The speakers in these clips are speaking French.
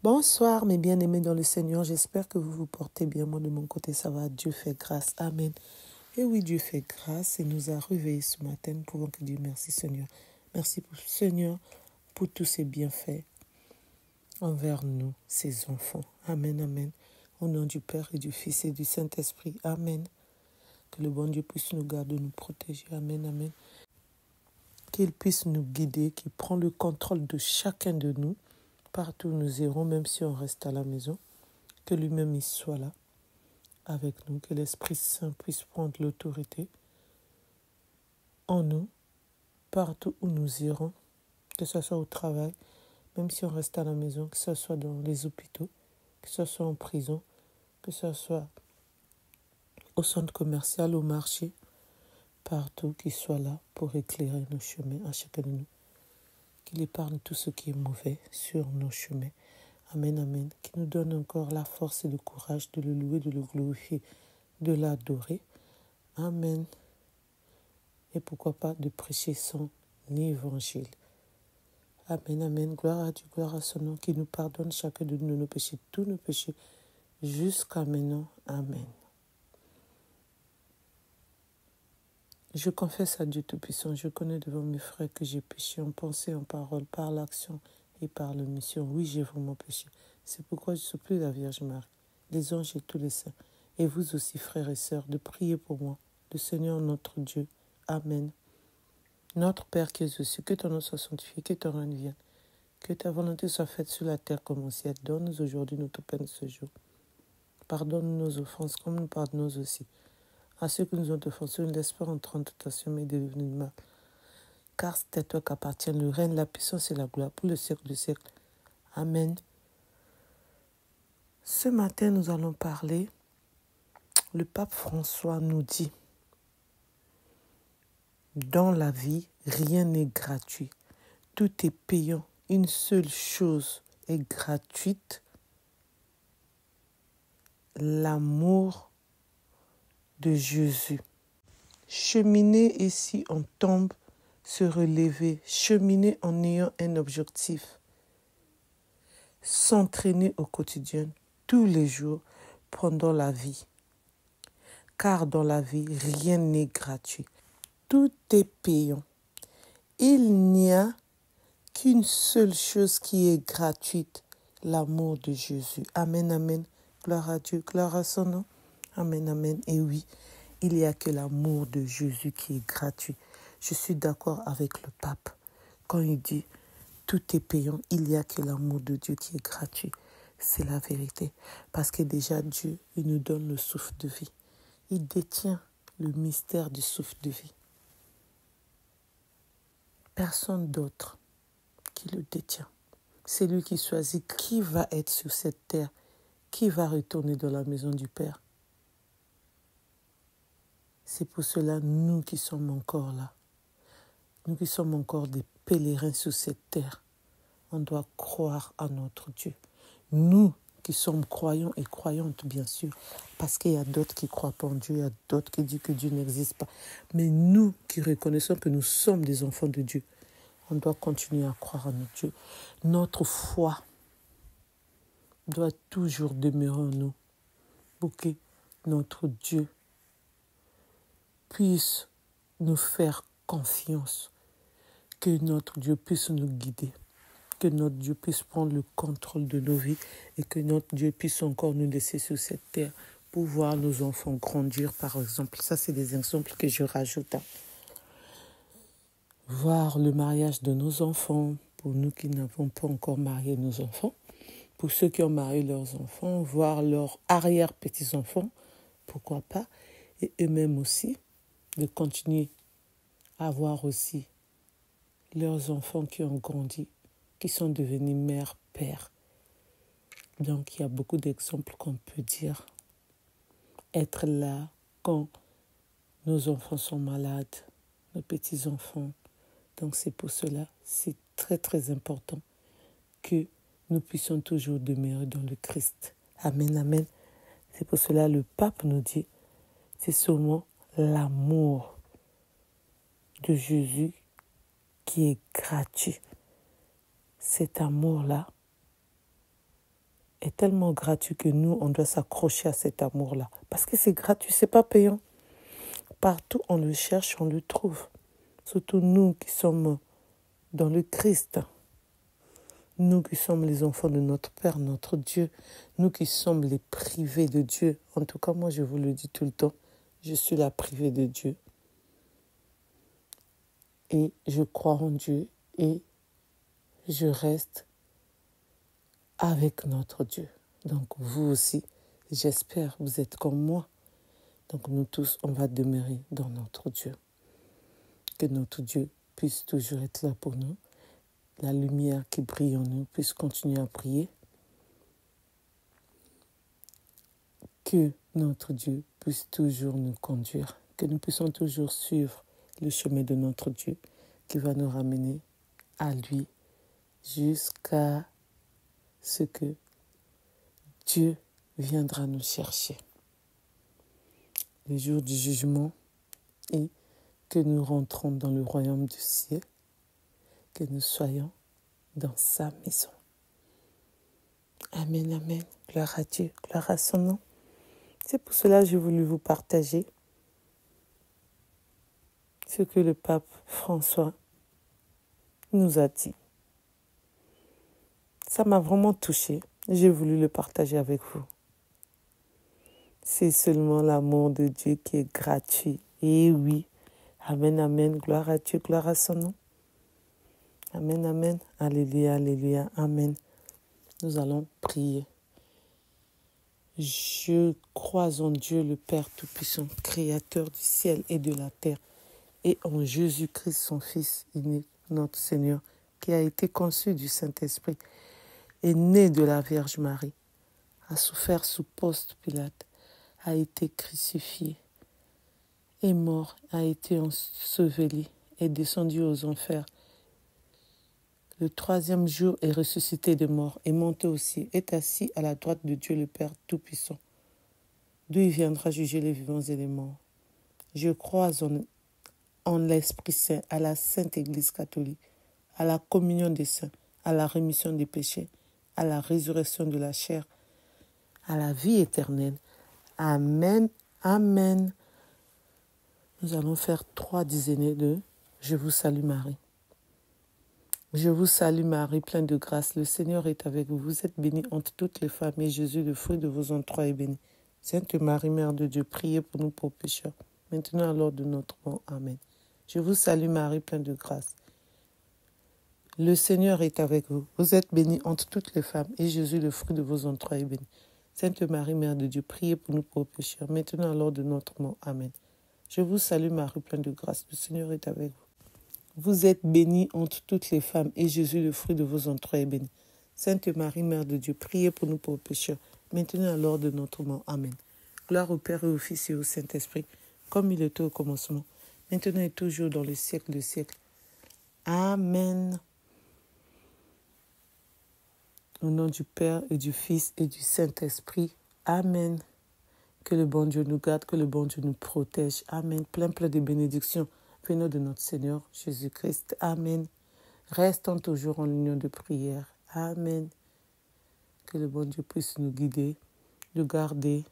Bonsoir mes bien-aimés dans le Seigneur, j'espère que vous vous portez bien. Moi de mon côté ça va, Dieu fait grâce, Amen. Et oui, Dieu fait grâce et nous a réveillés ce matin, nous pouvons que dire merci Seigneur. Merci Seigneur pour tous ces bienfaits envers nous, ses enfants. Amen, Amen. Au nom du Père et du Fils et du Saint-Esprit, Amen. Que le bon Dieu puisse nous garder, nous protéger, Amen, Amen. Qu'il puisse nous guider, qu'il prend le contrôle de chacun de nous. Partout où nous irons, même si on reste à la maison, que lui-même il soit là avec nous, que l'Esprit Saint puisse prendre l'autorité en nous, partout où nous irons, que ce soit au travail, même si on reste à la maison, que ce soit dans les hôpitaux, que ce soit en prison, que ce soit au centre commercial, au marché, partout qu'il soit là pour éclairer nos chemins à chacun de nous. Qu'il épargne tout ce qui est mauvais sur nos chemins. Amen, Amen. Qu'il nous donne encore la force et le courage de le louer, de le glorifier, de l'adorer. Amen. Et pourquoi pas de prêcher son évangile. Amen, Amen. Gloire à Dieu, gloire à son nom, qui nous pardonne chacun de nous nos péchés, tous nos péchés, jusqu'à maintenant. Amen. Je confesse à Dieu Tout-Puissant, je connais devant mes frères que j'ai péché en pensée, en parole, par l'action et par l'omission. Oui, j'ai vraiment péché. C'est pourquoi je supplie la Vierge Marie, les anges et tous les saints, et vous aussi, frères et sœurs, de prier pour moi, le Seigneur notre Dieu. Amen. Notre Père qui es aux cieux, que ton nom soit sanctifié, que ton règne vienne, que ta volonté soit faite sur la terre comme au ciel. Donne-nous aujourd'hui notre pain de ce jour. Pardonne nos offenses comme nous pardonnons aussi à ceux qui nous ont offensés. Ne laisse pas entrer en tentation, mais délivre-nous du mal. Car c'est à toi qu'appartient le règne, la puissance et la gloire pour le siècle des siècles. Amen. Ce matin, nous allons parler. Le pape François nous dit, dans la vie, rien n'est gratuit. Tout est payant. Une seule chose est gratuite, l'amour de Jésus. Cheminer et si on tombe, se relever. Cheminer en ayant un objectif. S'entraîner au quotidien, tous les jours, pendant la vie. Car dans la vie, rien n'est gratuit. Tout est payant. Il n'y a qu'une seule chose qui est gratuite, l'amour de Jésus. Amen, amen. Gloire à Dieu, gloire à son nom. Amen, amen. Et oui, il n'y a que l'amour de Jésus qui est gratuit. Je suis d'accord avec le pape quand il dit tout est payant, il n'y a que l'amour de Dieu qui est gratuit. C'est la vérité. Parce que déjà Dieu, il nous donne le souffle de vie. Il détient le mystère du souffle de vie. Personne d'autre qui le détient. C'est lui qui choisit qui va être sur cette terre, qui va retourner dans la maison du Père. C'est pour cela, nous qui sommes encore là, nous qui sommes encore des pèlerins sur cette terre, on doit croire à notre Dieu. Nous qui sommes croyants et croyantes, bien sûr, parce qu'il y a d'autres qui ne croient pas en Dieu, il y a d'autres qui disent que Dieu n'existe pas. Mais nous qui reconnaissons que nous sommes des enfants de Dieu, on doit continuer à croire en notre Dieu. Notre foi doit toujours demeurer en nous pour que notre Dieu puisse nous faire confiance, que notre Dieu puisse nous guider, que notre Dieu puisse prendre le contrôle de nos vies et que notre Dieu puisse encore nous laisser sur cette terre pour voir nos enfants grandir, par exemple. Ça, c'est des exemples que je rajoute. Voir le mariage de nos enfants, pour nous qui n'avons pas encore marié nos enfants, pour ceux qui ont marié leurs enfants, voir leurs arrière-petits-enfants, pourquoi pas, et eux-mêmes aussi, de continuer à voir aussi leurs enfants qui ont grandi, qui sont devenus mères, pères. Donc, il y a beaucoup d'exemples qu'on peut dire. Être là quand nos enfants sont malades, nos petits-enfants. Donc, c'est pour cela, c'est très, très important que nous puissions toujours demeurer dans le Christ. Amen, amen. C'est pour cela le pape nous dit, c'est seulement l'amour de Jésus qui est gratuit. Cet amour-là, est tellement gratuit que nous, on doit s'accrocher à cet amour-là. Parce que c'est gratuit, c'est pas payant. Partout, on le cherche, on le trouve. Surtout nous qui sommes dans le Christ. Nous qui sommes les enfants de notre Père, notre Dieu. Nous qui sommes les privés de Dieu. En tout cas, moi, je vous le dis tout le temps. Je suis la privée de Dieu. Et je crois en Dieu. Et je reste avec notre Dieu. Donc, vous aussi, j'espère, vous êtes comme moi. Donc, nous tous, on va demeurer dans notre Dieu. Que notre Dieu puisse toujours être là pour nous. La lumière qui brille en nous puisse continuer à briller. Que notre Dieu puisse toujours nous conduire. Que nous puissions toujours suivre le chemin de notre Dieu qui va nous ramener à lui jusqu'à ce que Dieu viendra nous chercher. Le jour du jugement et que nous rentrons dans le royaume du ciel, que nous soyons dans sa maison. Amen, amen. Gloire à Dieu, gloire à son nom. C'est pour cela que j'ai voulu vous partager ce que le pape François nous a dit. Ça m'a vraiment touchée. J'ai voulu le partager avec vous. C'est seulement l'amour de Dieu qui est gratuit. Et oui, amen, amen. Gloire à Dieu, gloire à son nom. Amen, amen. Alléluia, alléluia, amen. Nous allons prier. Je crois en Dieu, le Père Tout-Puissant, Créateur du ciel et de la terre, et en Jésus-Christ, son Fils unique, notre Seigneur, qui a été conçu du Saint-Esprit, est né de la Vierge Marie, a souffert sous Ponce Pilate, a été crucifié, est mort, a été enseveli, est descendu aux enfers. Le troisième jour est ressuscité des morts, est monté aussi, est assis à la droite de Dieu le Père Tout-Puissant, d'où il viendra juger les vivants et les morts. Je crois en l'Esprit Saint, à la Sainte Église catholique, à la communion des saints, à la rémission des péchés, à la résurrection de la chair, à la vie éternelle. Amen, amen. Nous allons faire 3 dizaines de « Je vous salue Marie ». Je vous salue Marie, pleine de grâce, le Seigneur est avec vous. Vous êtes bénie entre toutes les femmes et Jésus, le fruit de vos entrailles, est béni. Sainte Marie, Mère de Dieu, priez pour nous pauvres pécheurs, maintenant à l'heure de notre mort. Amen. Je vous salue Marie, pleine de grâce. Le Seigneur est avec vous. Vous êtes bénie entre toutes les femmes et Jésus, le fruit de vos entrailles, est béni. Sainte Marie, Mère de Dieu, priez pour nous pauvres pécheurs, maintenant à l'heure de notre mort. Amen. Je vous salue Marie, pleine de grâce, le Seigneur est avec vous. Vous êtes bénie entre toutes les femmes, et Jésus, le fruit de vos entrailles, est béni. Sainte Marie, Mère de Dieu, priez pour nous pauvres pécheurs, maintenant à l'heure de notre mort. Amen. Gloire au Père et au Fils et au Saint-Esprit, comme il était au commencement, maintenant et toujours dans le siècle des siècles. Amen. Au nom du Père et du Fils et du Saint-Esprit. Amen. Que le bon Dieu nous garde, que le bon Dieu nous protège. Amen. Plein de bénédictions. Venons de notre Seigneur Jésus-Christ. Amen. Restons toujours en union de prière. Amen. Que le bon Dieu puisse nous guider, nous garder,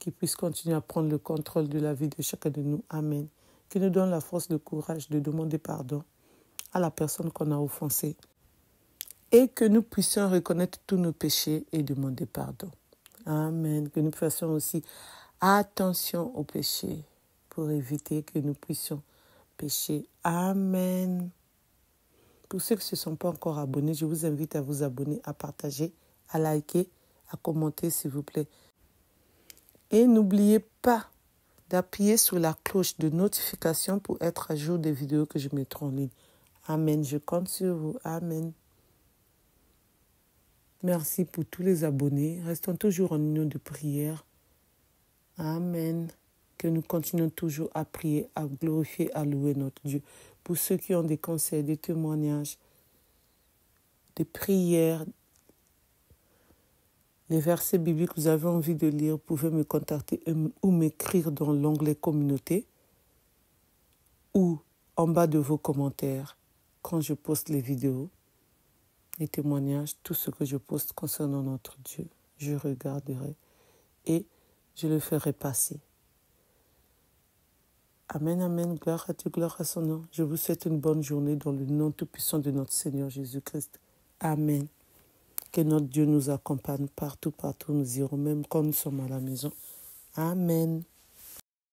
qu'il puisse continuer à prendre le contrôle de la vie de chacun de nous. Amen. Qu'il nous donne la force, le courage de demander pardon à la personne qu'on a offensée. Et que nous puissions reconnaître tous nos péchés et demander pardon. Amen. Que nous fassions aussi attention aux péchés pour éviter que nous puissions péché. Amen. Pour ceux qui ne se sont pas encore abonnés, je vous invite à vous abonner, à partager, à liker, à commenter s'il vous plaît. Et n'oubliez pas d'appuyer sur la cloche de notification pour être à jour des vidéos que je mettrai en ligne. Amen. Je compte sur vous. Amen. Merci pour tous les abonnés. Restons toujours en union de prière. Amen. Que nous continuons toujours à prier, à glorifier, à louer notre Dieu. Pour ceux qui ont des conseils, des témoignages, des prières, les versets bibliques que vous avez envie de lire, vous pouvez me contacter ou m'écrire dans l'onglet communauté ou en bas de vos commentaires quand je poste les vidéos, les témoignages, tout ce que je poste concernant notre Dieu. je regarderai et je le ferai passer. Amen, amen, gloire à Dieu, gloire à son nom. Je vous souhaite une bonne journée dans le nom tout-puissant de notre Seigneur Jésus-Christ. Amen. Que notre Dieu nous accompagne partout, partout. Nous irons même quand nous sommes à la maison. Amen.